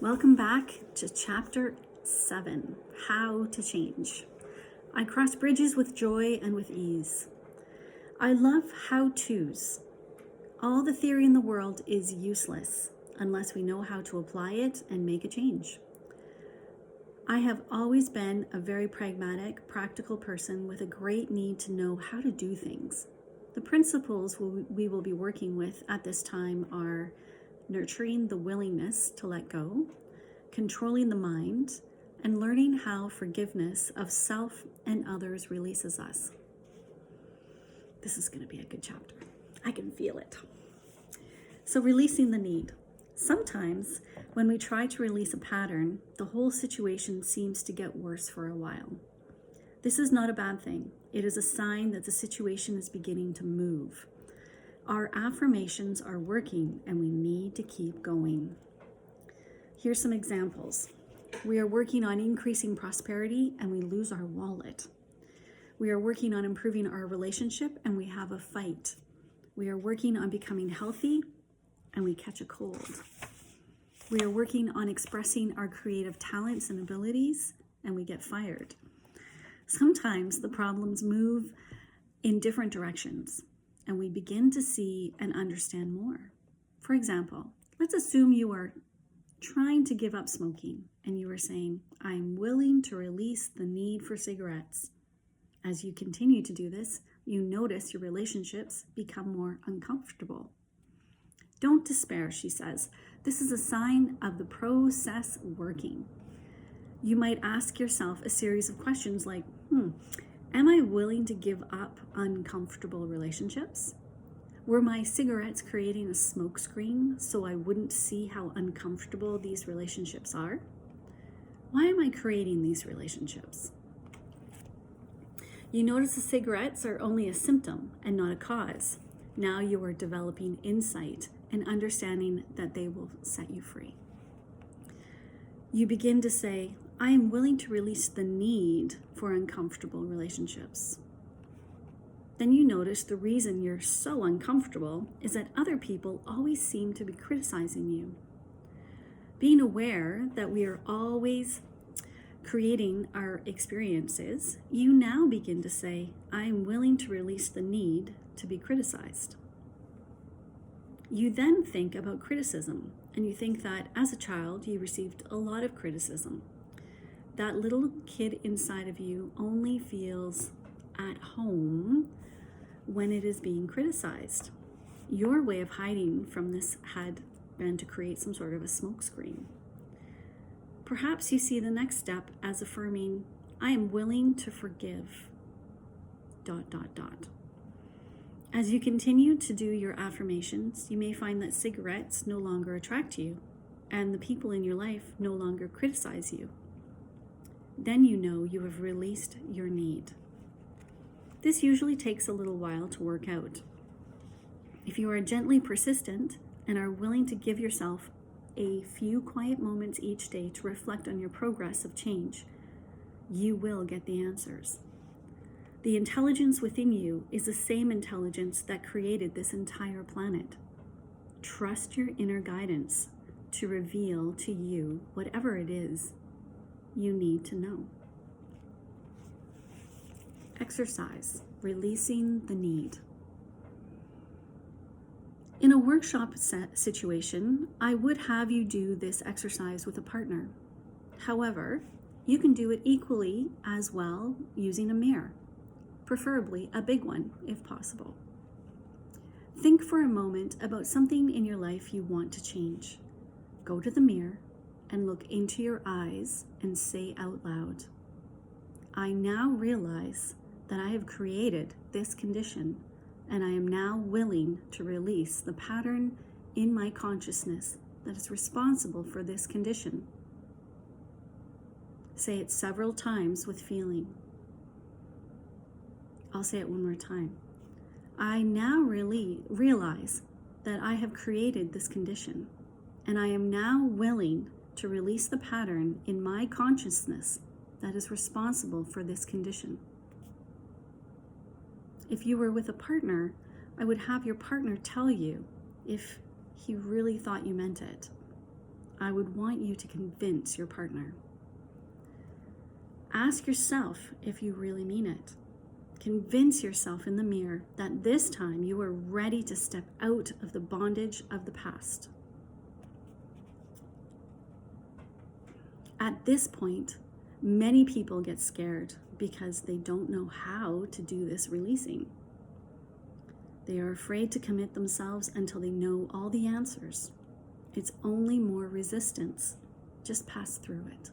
Welcome back to Chapter 7, How to Change. I cross bridges with joy and with ease. I love how-tos. All the theory in the world is useless unless we know how to apply it and make a change. I have always been a very pragmatic, practical person with a great need to know how to do things. The principles we will be working with at this time are nurturing the willingness to let go, controlling the mind, and learning how forgiveness of self and others releases us. This is going to be a good chapter. I can feel it. So, releasing the need. Sometimes when we try to release a pattern, the whole situation seems to get worse for a while. This is not a bad thing. It is a sign that the situation is beginning to move. Our affirmations are working and we need to keep going. Here's some examples. We are working on increasing prosperity and we lose our wallet. We are working on improving our relationship and we have a fight. We are working on becoming healthy and we catch a cold. We are working on expressing our creative talents and abilities and we get fired. Sometimes the problems move in different directions and we begin to see and understand more. For example, let's assume you are trying to give up smoking and you are saying, I'm willing to release the need for cigarettes. As you continue to do this, you notice your relationships become more uncomfortable. Don't despair, she says. This is a sign of the process working. You might ask yourself a series of questions like, am I willing to give up uncomfortable relationships? Were my cigarettes creating a smokescreen so I wouldn't see how uncomfortable these relationships are? Why am I creating these relationships? You notice the cigarettes are only a symptom and not a cause. Now you are developing insight and understanding that they will set you free. You begin to say, I am willing to release the need for uncomfortable relationships. Then you notice the reason you're so uncomfortable is that other people always seem to be criticizing you. Being aware that we are always creating our experiences, you now begin to say, I am willing to release the need to be criticized. You then think about criticism, and you think that as a child, you received a lot of criticism. That little kid inside of you only feels at home when it is being criticized. Your way of hiding from this had been to create some sort of a smokescreen. Perhaps you see the next step as affirming, I am willing to forgive, ... As you continue to do your affirmations, you may find that cigarettes no longer attract you and the people in your life no longer criticize you. Then you know you have released your need. This usually takes a little while to work out. If you are gently persistent and are willing to give yourself a few quiet moments each day to reflect on your progress of change, you will get the answers. The intelligence within you is the same intelligence that created this entire planet. Trust your inner guidance to reveal to you whatever it is you need to know. Exercise, releasing the need. In a workshop situation, I would have you do this exercise with a partner. However, you can do it equally as well using a mirror, preferably a big one if possible. Think for a moment about something in your life you want to change. Go to the mirror and look into your eyes and say out loud, I now realize that I have created this condition and I am now willing to release the pattern in my consciousness that is responsible for this condition. Say it several times with feeling. I'll say it one more time. I now really realize that I have created this condition and I am now willing to release the pattern in my consciousness that is responsible for this condition. If you were with a partner, I would have your partner tell you if he really thought you meant it. I would want you to convince your partner. Ask yourself if you really mean it. Convince yourself in the mirror that this time you are ready to step out of the bondage of the past. At this point, many people get scared because they don't know how to do this releasing. They are afraid to commit themselves until they know all the answers. It's only more resistance. Just pass through it.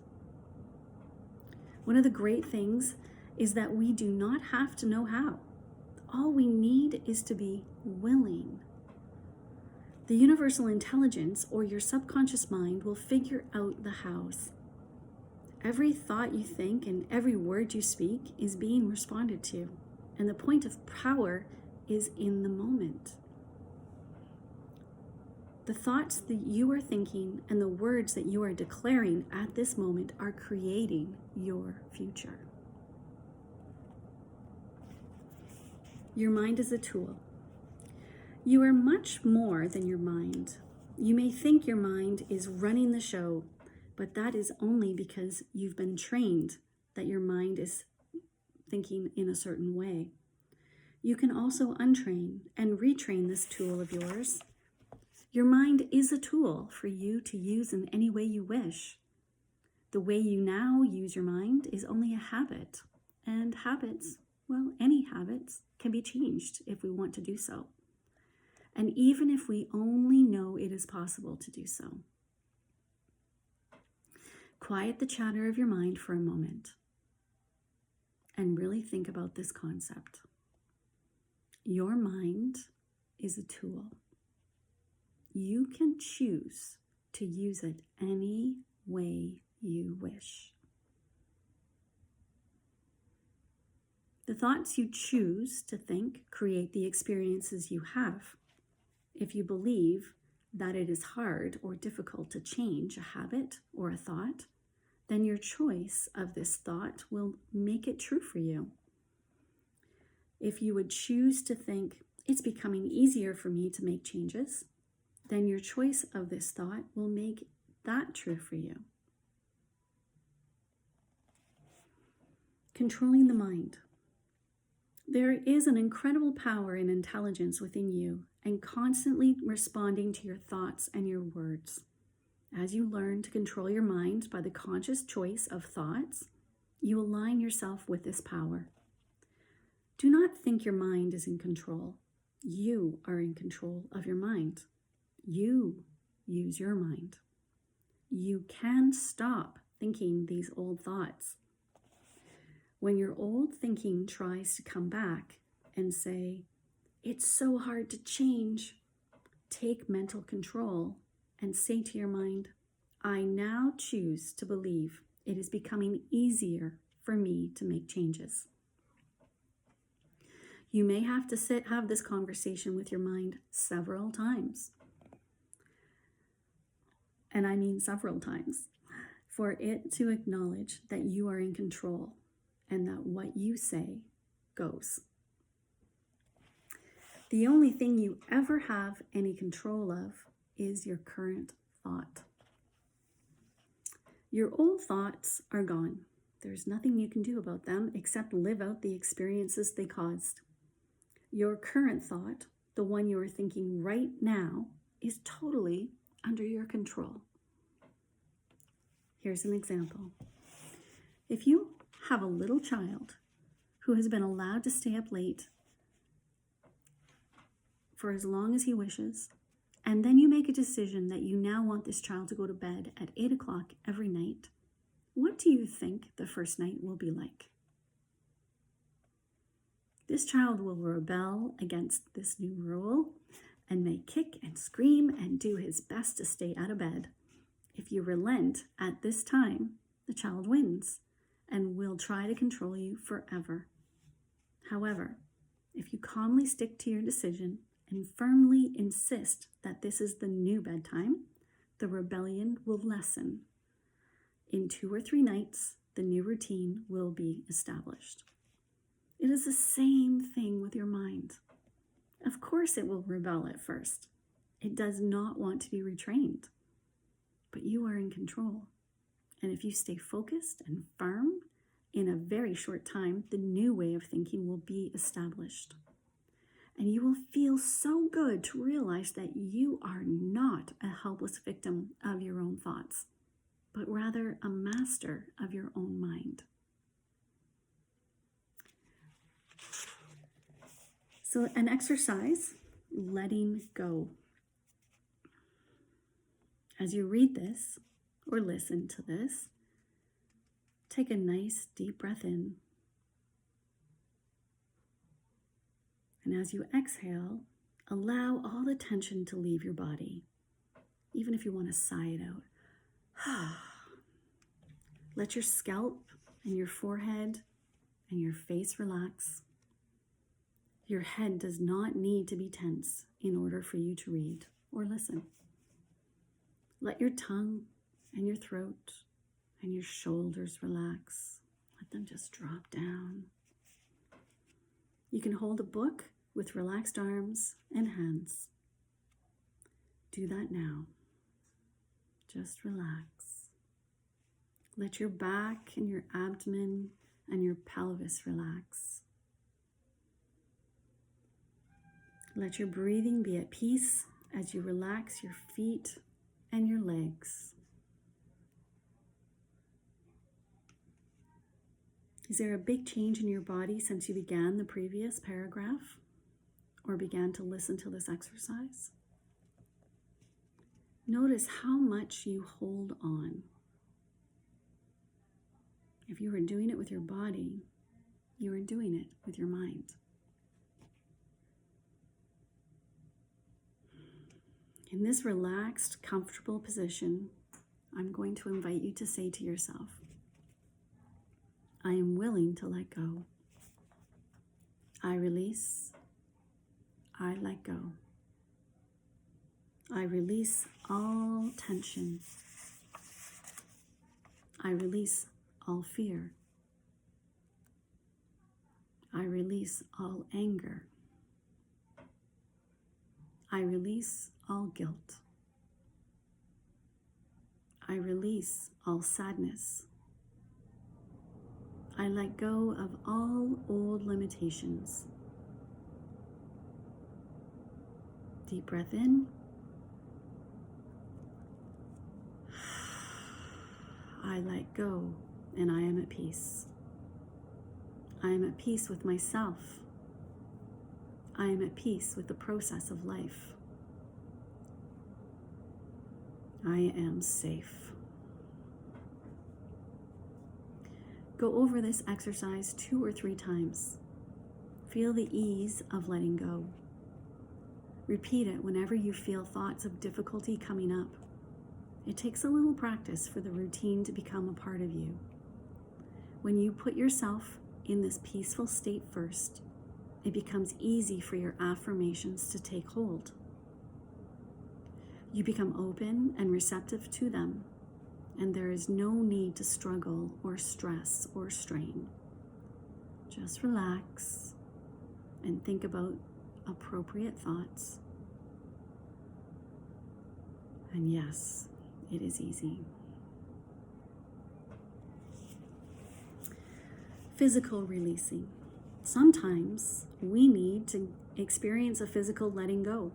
One of the great things is that we do not have to know how. All we need is to be willing. The universal intelligence, or your subconscious mind, will figure out the hows. Every thought you think and every word you speak is being responded to, and the point of power is in the moment. The thoughts that you are thinking and the words that you are declaring at this moment are creating your future. Your mind is a tool. You are much more than your mind. You may think your mind is running the show, but that is only because you've been trained that your mind is thinking in a certain way. You can also untrain and retrain this tool of yours. Your mind is a tool for you to use in any way you wish. The way you now use your mind is only a habit, and habits, well, any habits, can be changed if we want to do so. And even if we only know it is possible to do so. Quiet the chatter of your mind for a moment and really think about this concept. Your mind is a tool. You can choose to use it any way you wish. The thoughts you choose to think create the experiences you have. If you believe that it is hard or difficult to change a habit or a thought, then your choice of this thought will make it true for you. If you would choose to think, it's becoming easier for me to make changes, then your choice of this thought will make that true for you. Controlling the mind. There is an incredible power and intelligence within you, and constantly responding to your thoughts and your words. As you learn to control your mind by the conscious choice of thoughts, you align yourself with this power. Do not think your mind is in control. You are in control of your mind. You use your mind. You can stop thinking these old thoughts. When your old thinking tries to come back and say, it's so hard to change, take mental control and say to your mind, I now choose to believe it is becoming easier for me to make changes. You may have to have this conversation with your mind several times. And I mean several times, for it to acknowledge that you are in control and that what you say goes. The only thing you ever have any control of is your current thought. Your old thoughts are gone. There's nothing you can do about them except live out the experiences they caused. Your current thought, the one you are thinking right now, is totally under your control. Here's an example. If you have a little child who has been allowed to stay up late for as long as he wishes, and then you make a decision that you now want this child to go to bed at 8 o'clock every night, what do you think the first night will be like? This child will rebel against this new rule and may kick and scream and do his best to stay out of bed. If you relent at this time, the child wins and will try to control you forever. However, if you calmly stick to your decision and firmly insist that this is the new bedtime, the rebellion will lessen. In 2 or 3 nights, the new routine will be established. It is the same thing with your mind. Of course it will rebel at first. It does not want to be retrained. but you are in control. And if you stay focused and firm, in a very short time, the new way of thinking will be established. And you will feel so good to realize that you are not a helpless victim of your own thoughts, but rather a master of your own mind. So an exercise, letting go. As you read this or listen to this, take a nice deep breath in. And as you exhale, allow all the tension to leave your body, even if you want to sigh it out. Let your scalp and your forehead and your face relax. Your head does not need to be tense in order for you to read or listen. Let your tongue and your throat and your shoulders relax. Let them just drop down. You can hold a book with relaxed arms and hands. Do that now. Just relax. Let your back and your abdomen and your pelvis relax. Let your breathing be at peace as you relax your feet and your legs. Is there a big change in your body since you began the previous paragraph or began to listen to this exercise? Notice how much you hold on. If you were doing it with your body, you were doing it with your mind. In this relaxed, comfortable position, I'm going to invite you to say to yourself, I am willing to let go. I release. I let go. I release all tension. I release all fear. I release all anger. I release all guilt. I release all sadness. I let go of all old limitations. Deep breath in. I let go and I am at peace. I am at peace with myself. I am at peace with the process of life. I am safe. Go over this exercise 2 or 3 times. Feel the ease of letting go. Repeat it whenever you feel thoughts of difficulty coming up. It takes a little practice for the routine to become a part of you. When you put yourself in this peaceful state first, it becomes easy for your affirmations to take hold. You become open and receptive to them, and there is no need to struggle or stress or strain. Just relax and think about appropriate thoughts. And yes, it is easy. Physical releasing. Sometimes we need to experience a physical letting go.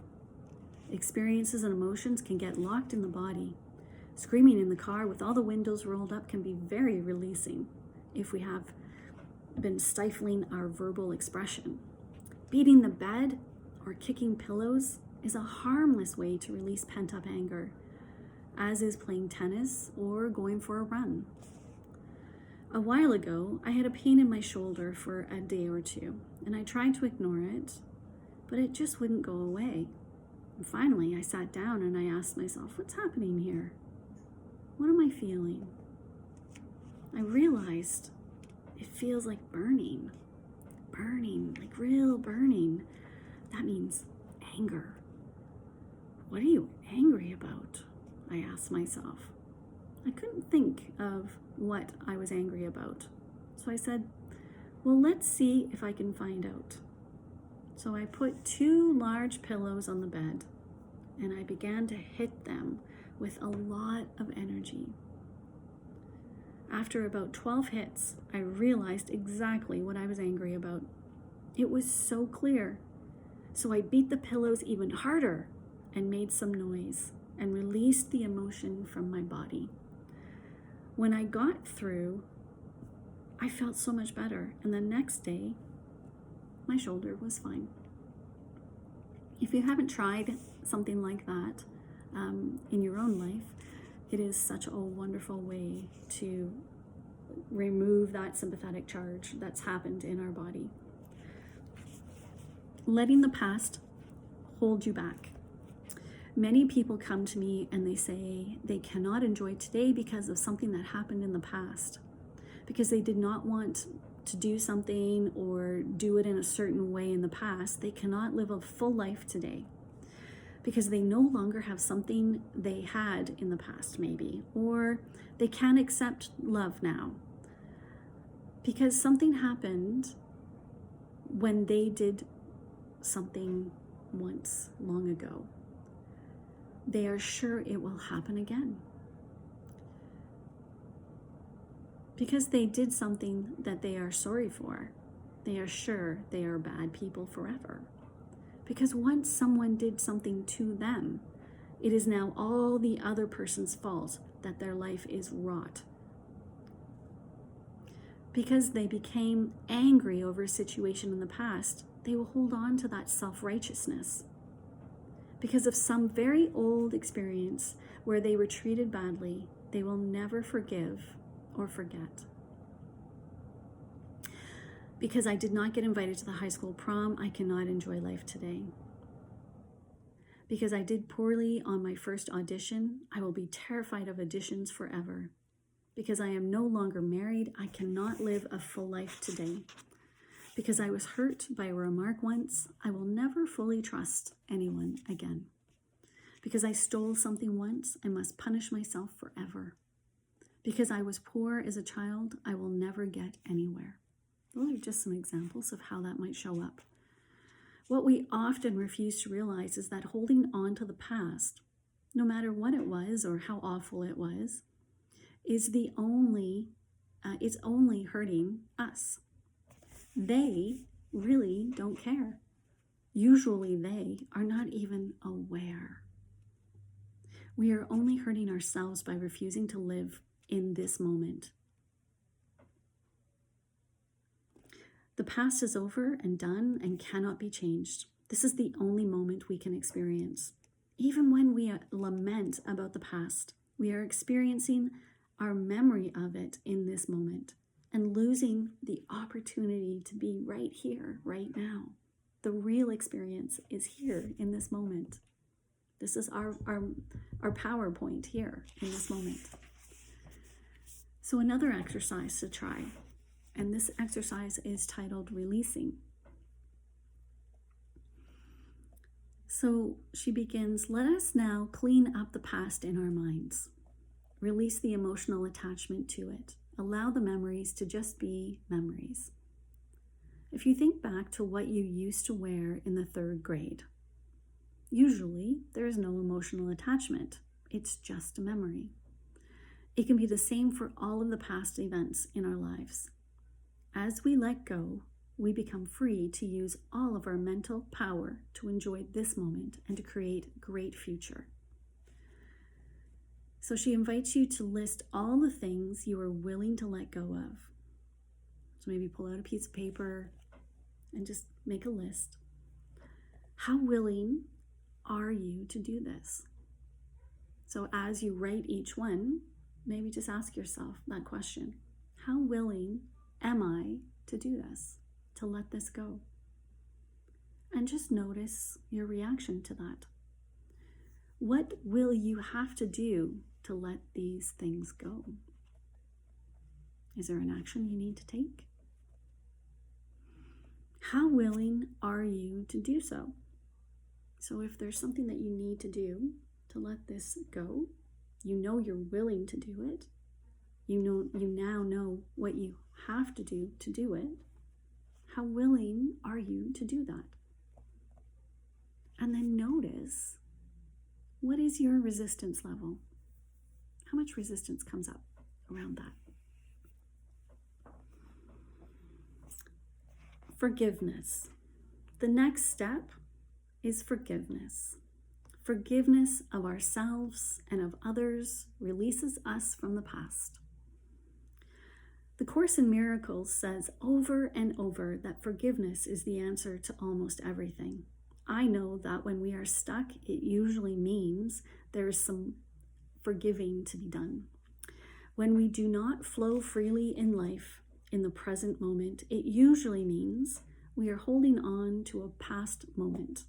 Experiences and emotions can get locked in the body. Screaming in the car with all the windows rolled up can be very releasing if we have been stifling our verbal expression. Beating the bed or kicking pillows is a harmless way to release pent-up anger, as is playing tennis or going for a run. A while ago, I had a pain in my shoulder for a day or 2, and I tried to ignore it, but it just wouldn't go away. And finally, I sat down and I asked myself, what's happening here? What am I feeling? I realized it feels like burning, like real burning. That means anger. What are you angry about? I asked myself. I couldn't think of what I was angry about. So I said, well, let's see if I can find out. So I put 2 large pillows on the bed and I began to hit them with a lot of energy. After about 12 hits, I realized exactly what I was angry about. It was so clear. So I beat the pillows even harder and made some noise and released the emotion from my body. When I got through, I felt so much better. And the next day, my shoulder was fine. If you haven't tried something like that in your own life, it is such a wonderful way to remove that sympathetic charge that's happened in our body. Letting the past hold you back. Many people come to me and they say they cannot enjoy today because of something that happened in the past, because they did not want to do something or do it in a certain way in the past. They cannot live a full life today because they no longer have something they had in the past, maybe, or they can't accept love now because something happened when they did something once long ago. They are sure it will happen again because they did something that they are sorry for. They are sure they are bad people forever. Because once someone did something to them, it is now all the other person's fault that their life is rot. Because they became angry over a situation in the past, they will hold on to that self-righteousness. Because of some very old experience where they were treated badly, they will never forgive or forget. Because I did not get invited to the high school prom, I cannot enjoy life today. Because I did poorly on my first audition, I will be terrified of auditions forever. Because I am no longer married, I cannot live a full life today. Because I was hurt by a remark once, I will never fully trust anyone again. Because I stole something once, I must punish myself forever. Because I was poor as a child, I will never get anywhere. Those are just some examples of how that might show up. What we often refuse to realize is that holding on to the past, no matter what it was or how awful it was, is it's only hurting us. They really don't care. Usually they are not even aware. We are only hurting ourselves by refusing to live in this moment. The past is over and done and cannot be changed. This is the only moment we can experience. Even when we lament about the past, we are experiencing our memory of it in this moment and losing the opportunity to be right here, right now. The real experience is here in this moment. This is our PowerPoint here in this moment. So another exercise to try. And this exercise is titled Releasing. So she begins, let us now clean up the past in our minds. Release the emotional attachment to it. Allow the memories to just be memories. If you think back to what you used to wear in the 3rd grade, usually there is no emotional attachment. It's just a memory. It can be the same for all of the past events in our lives. As we let go, we become free to use all of our mental power to enjoy this moment and to create a great future. So she invites you to list all the things you are willing to let go of. So maybe pull out a piece of paper and just make a list. How willing are you to do this? So as you write each one, maybe just ask yourself that question. How willing am I to do this, to let this go? And just notice your reaction to that. What will you have to do to let these things go? Is there an action you need to take? How willing are you to do so? So if there's something that you need to do to let this go, you know you're willing to do it. You now know what you have to do it. How willing are you to do that? And then notice, what is your resistance level? How much resistance comes up around that? Forgiveness. The next step is forgiveness. Forgiveness of ourselves and of others releases us from the past. The Course in Miracles says over and over that forgiveness is the answer to almost everything. I know that when we are stuck, it usually means there is some forgiving to be done. When we do not flow freely in life, in the present moment, it usually means we are holding on to a past moment.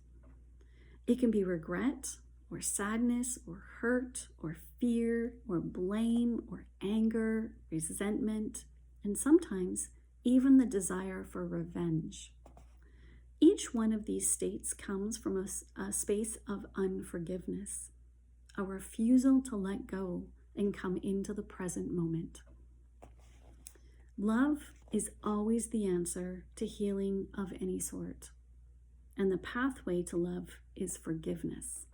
It can be regret, or sadness, or hurt, or fear, or blame, or anger, resentment, and sometimes even the desire for revenge. Each one of these states comes from a space of unforgiveness, a refusal to let go and come into the present moment. Love is always the answer to healing of any sort, and the pathway to love is forgiveness.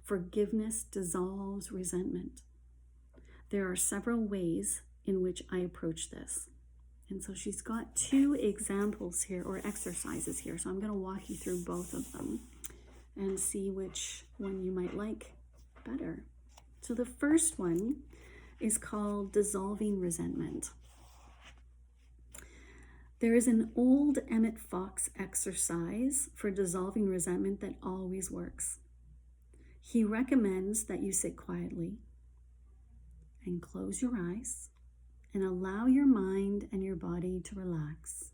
Forgiveness dissolves resentment. There are several ways in which I approach this. And so she's got 2 examples here, or exercises here. So I'm going to walk you through both of them and see which one you might like better. So the first one is called dissolving resentment. There is an old Emmett Fox exercise for dissolving resentment that always works. He recommends that you sit quietly and close your eyes and allow your mind and your body to relax.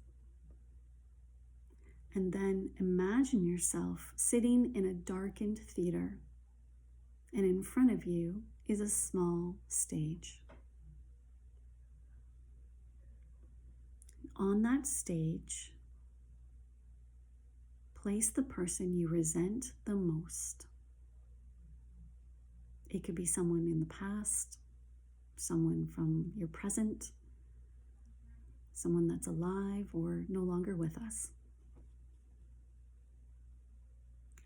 And then imagine yourself sitting in a darkened theater, and in front of you is a small stage. On that stage, place the person you resent the most. It could be someone in the past, someone from your present, someone that's alive or no longer with us.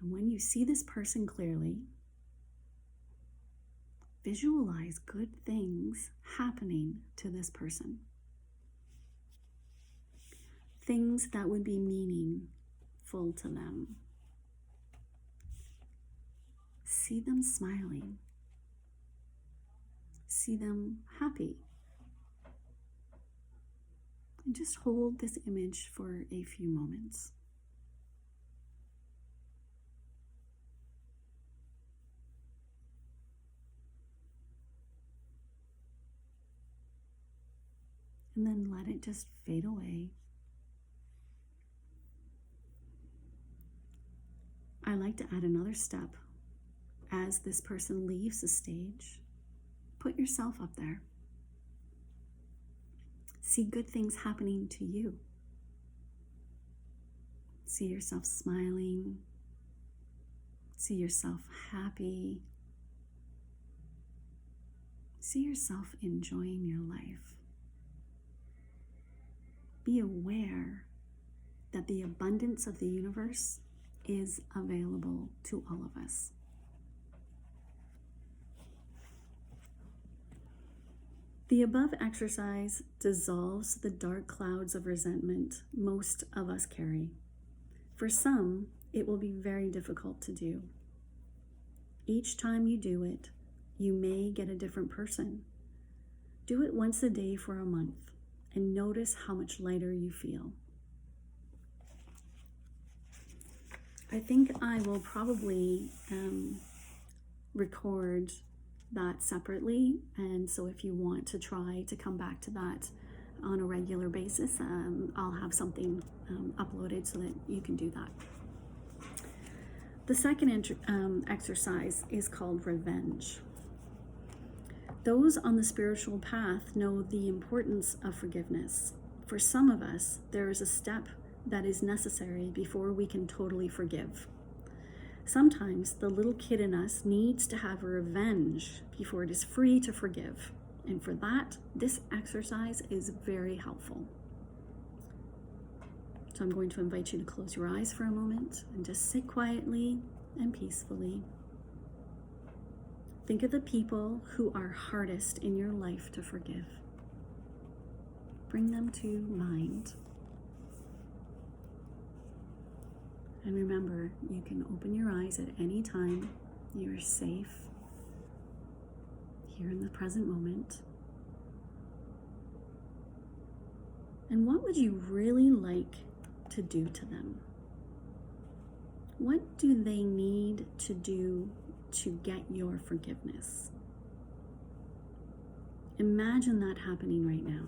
And when you see this person clearly, visualize good things happening to this person. Things that would be meaningful to them. See them smiling. See them happy. And just hold this image for a few moments. And then let it just fade away. I like to add another step. As this person leaves the stage, put yourself up there. See good things happening to you. See yourself smiling. See yourself happy. See yourself enjoying your life. Be aware that the abundance of the universe is available to all of us. The above exercise dissolves the dark clouds of resentment most of us carry. For some, it will be very difficult to do. Each time you do it, you may get a different person. Do it once a day for a month and notice how much lighter you feel. I think I will probably record that separately, and so if you want to try to come back to that on a regular basis, I'll have something uploaded so that you can do that. The second exercise is called revenge. Those on the spiritual path know the importance of forgiveness. For some of us, there is a step that is necessary before we can totally forgive. Sometimes the little kid in us needs to have revenge before it is free to forgive. And for that, this exercise is very helpful. So I'm going to invite you to close your eyes for a moment and just sit quietly and peacefully. Think of the people who are hardest in your life to forgive. Bring them to mind. And remember, you can open your eyes at any time. You are safe here in the present moment. And what would you really like to do to them? What do they need to do to get your forgiveness? Imagine that happening right now.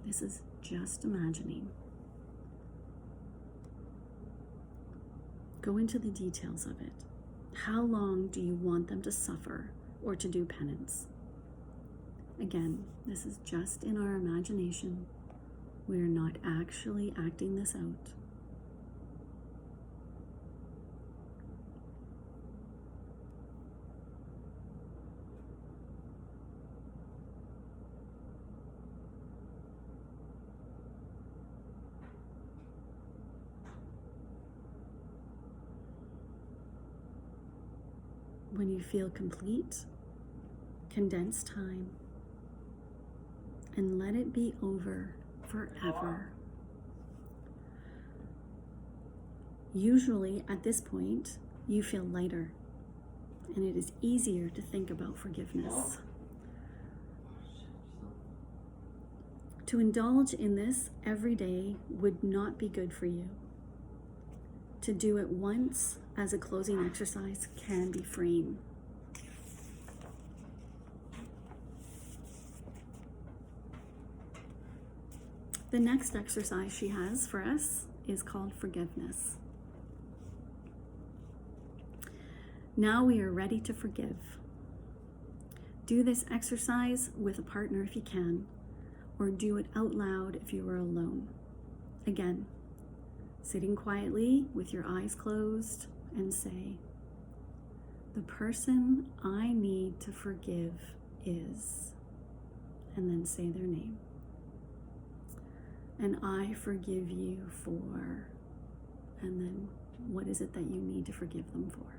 This is just imagining. Go into the details of it. How long do you want them to suffer or to do penance? Again, this is just in our imagination. We are not actually acting this out. When you feel complete, condense time and let it be over forever. Usually at this point, you feel lighter and it is easier to think about forgiveness. To indulge in this every day would not be good for you. To do it once as a closing exercise can be freeing. The next exercise she has for us is called forgiveness. Now we are ready to forgive. Do this exercise with a partner if you can, or do it out loud if you are alone. Again, sitting quietly with your eyes closed and say, the person I need to forgive is, and then say their name. And I forgive you for, and then what is it that you need to forgive them for?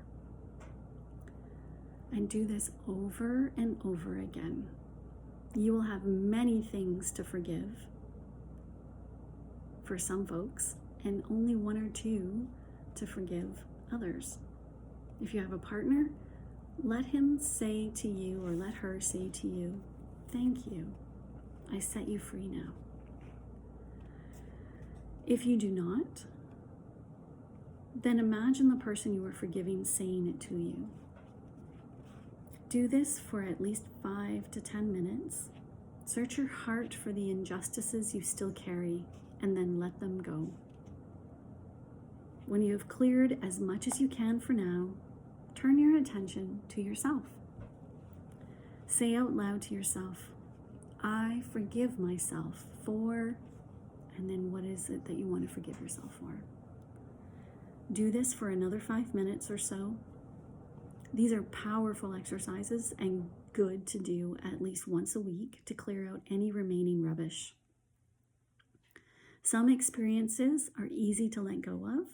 And do this over and over again. You will have many things to forgive for some folks, and only one or two to forgive others. If you have a partner, let him say to you, or let her say to you, thank you, I set you free now. If you do not, then imagine the person you are forgiving saying it to you. Do this for at least 5 to 10 minutes. Search your heart for the injustices you still carry, and then let them go. When you have cleared as much as you can for now, turn your attention to yourself. Say out loud to yourself, I forgive myself for, and then what is it that you want to forgive yourself for? Do this for another 5 minutes or so. These are powerful exercises and good to do at least once a week to clear out any remaining rubbish. Some experiences are easy to let go of,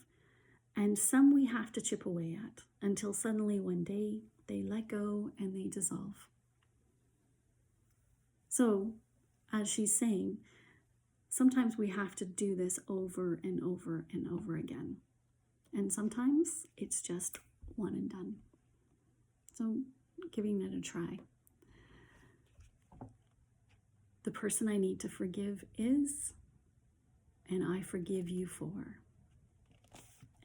and some we have to chip away at until suddenly one day they let go and they dissolve. So, as she's saying, sometimes we have to do this over and over and over again. And sometimes it's just one and done. So, giving it a try. The person I need to forgive is, and I forgive you for.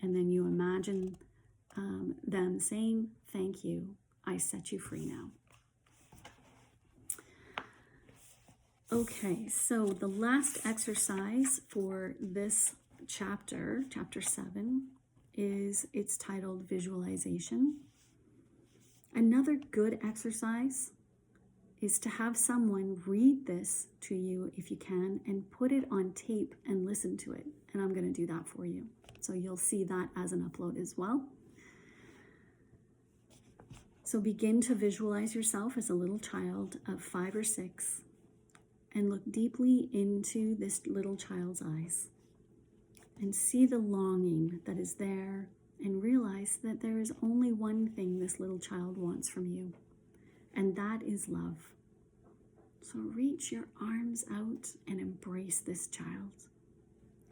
And then you imagine them saying, thank you, I set you free now. Okay, so the last exercise for this chapter, chapter 7, it's titled Visualization. Another good exercise is to have someone read this to you if you can and put it on tape and listen to it. And I'm going to do that for you. So you'll see that as an upload as well. So begin to visualize yourself as a little child of 5 or 6 and look deeply into this little child's eyes and see the longing that is there and realize that there is only one thing this little child wants from you. And that is love. So reach your arms out and embrace this child.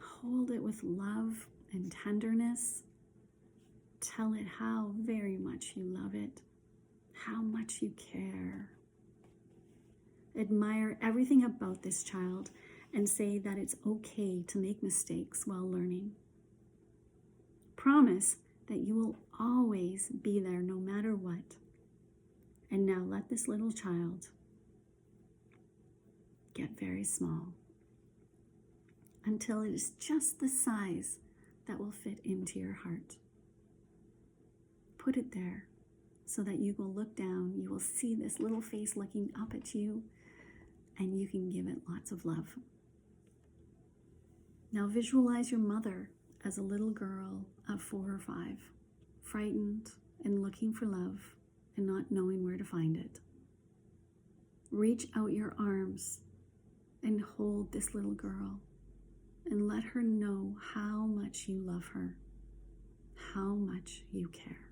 Hold it with love and tenderness. Tell it how very much you love it, how much you care. Admire everything about this child and say that it's okay to make mistakes while learning. Promise that you will always be there no matter what. And now let this little child get very small until it is just the size that will fit into your heart. Put it there so that you will look down, you will see this little face looking up at you, and you can give it lots of love. Now visualize your mother as a little girl of 4 or 5, frightened and looking for love and not knowing where to find it. Reach out your arms and hold this little girl and let her know how much you love her, how much you care.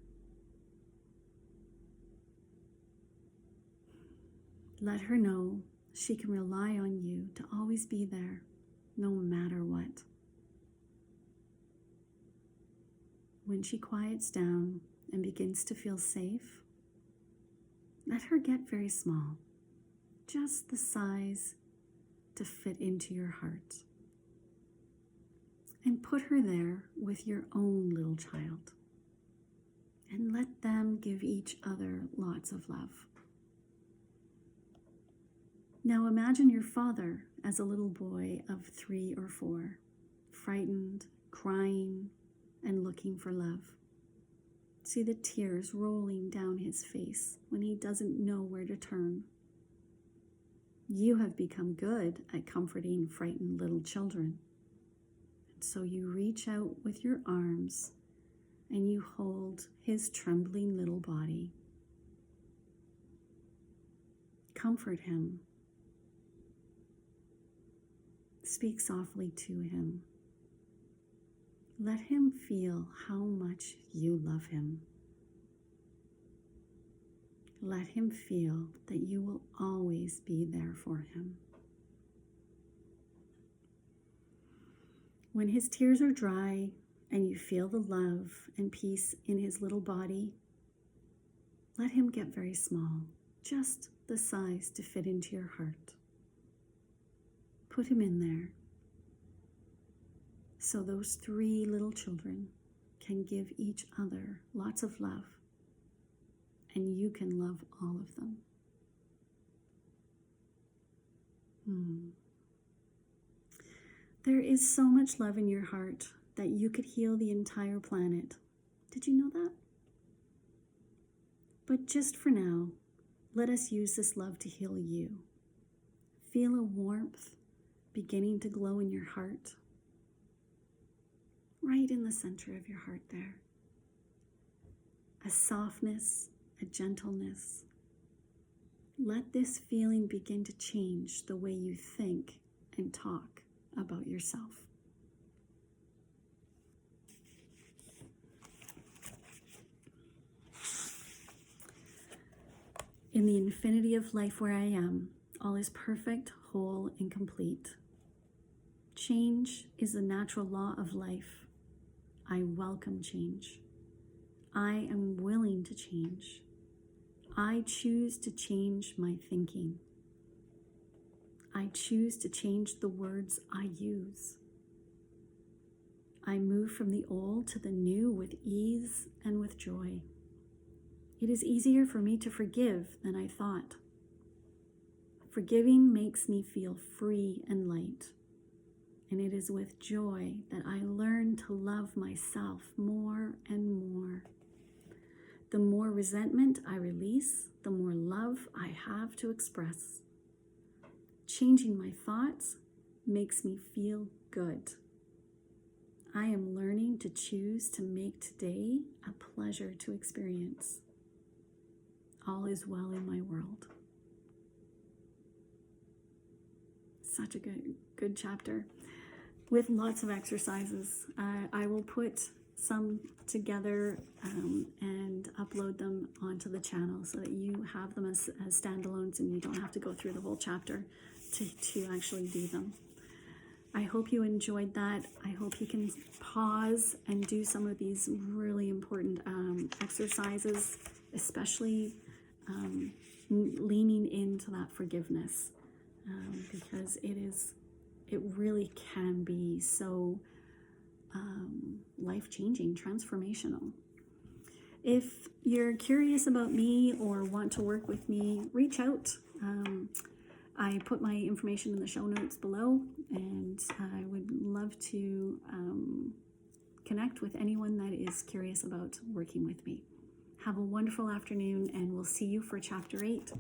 Let her know she can rely on you to always be there, no matter what. When she quiets down and begins to feel safe, let her get very small, just the size to fit into your heart. And put her there with your own little child. And let them give each other lots of love. Now imagine your father as a little boy of 3 or 4, frightened, crying, and looking for love. See the tears rolling down his face when he doesn't know where to turn. You have become good at comforting frightened little children. So you reach out with your arms and you hold his trembling little body. Comfort him. Speak softly to him. Let him feel how much you love him. Let him feel that you will always be there for him. When his tears are dry and you feel the love and peace in his little body, let him get very small, just the size to fit into your heart. Put him in there so those 3 little children can give each other lots of love, and you can love all of them. There is so much love in your heart that you could heal the entire planet. Did you know that? But just for now, let us use this love to heal you. Feel a warmth beginning to glow in your heart, right in the center of your heart there. A softness, a gentleness. Let this feeling begin to change the way you think and talk about yourself. In the infinity of life where I am, all is perfect, whole, and complete. Change is the natural law of life. I welcome change. I am willing to change. I choose to change my thinking. I choose to change the words I use. I move from the old to the new with ease and with joy. It is easier for me to forgive than I thought. Forgiving makes me feel free and light. And it is with joy that I learn to love myself more and more. The more resentment I release, the more love I have to express. Changing my thoughts makes me feel good. I am learning to choose to make today a pleasure to experience. All is well in my world. Such a good chapter with lots of exercises. I will put some together and upload them onto the channel so that you have them as standalones and you don't have to go through the whole chapter to actually do them. I hope you enjoyed that. I hope you can pause and do some of these really important exercises, especially leaning into that forgiveness, because it really can be so life-changing, transformational. If you're curious about me or want to work with me, reach out. I put my information in the show notes below, and I would love to connect with anyone that is curious about working with me. Have a wonderful afternoon, and we'll see you for Chapter 8.